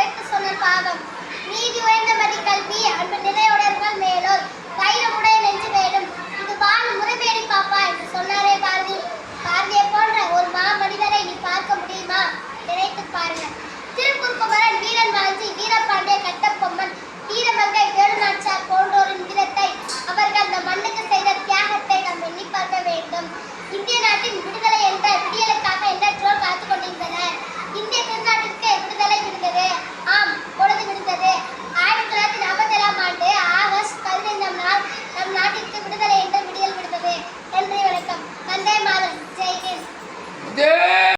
உரைத்து சொன்ன பாவம். நீதி உயர்ந்த மதி கல்வி அன்பு நிலையுடர்கள் மேலோர் தைரமுடைய நெஞ்சு வேலும் இது வாழும் முறைமேறி பாப்பா என்று சொன்னாரே பாரதி. பாரதியை போன்ற ஒரு மனிதரை நீ பார்க்க முடியுமா? நினைத்து பாருங்க. திருக்குறுக்குமரன், வீரன் வாஞ்சி, வீரபாண்டிய கட்டபொம்மன், வீரமங்கை வேலுநாச்சியார் போன்றோரின் வீரத்தை, அவர்கள் அந்த மண்ணுக்கு செய்த தியாகத்தை நாம் எண்ணி பார்க்க வேண்டும். இந்திய நாட்டின் விடுதலை என்ற விடியலுக்காக எண்ணற்றோர் காத்துக் கொண்டிருந்தனர். இந்திய திருநாட்டிற்கு விடுதலை விடுந்தது.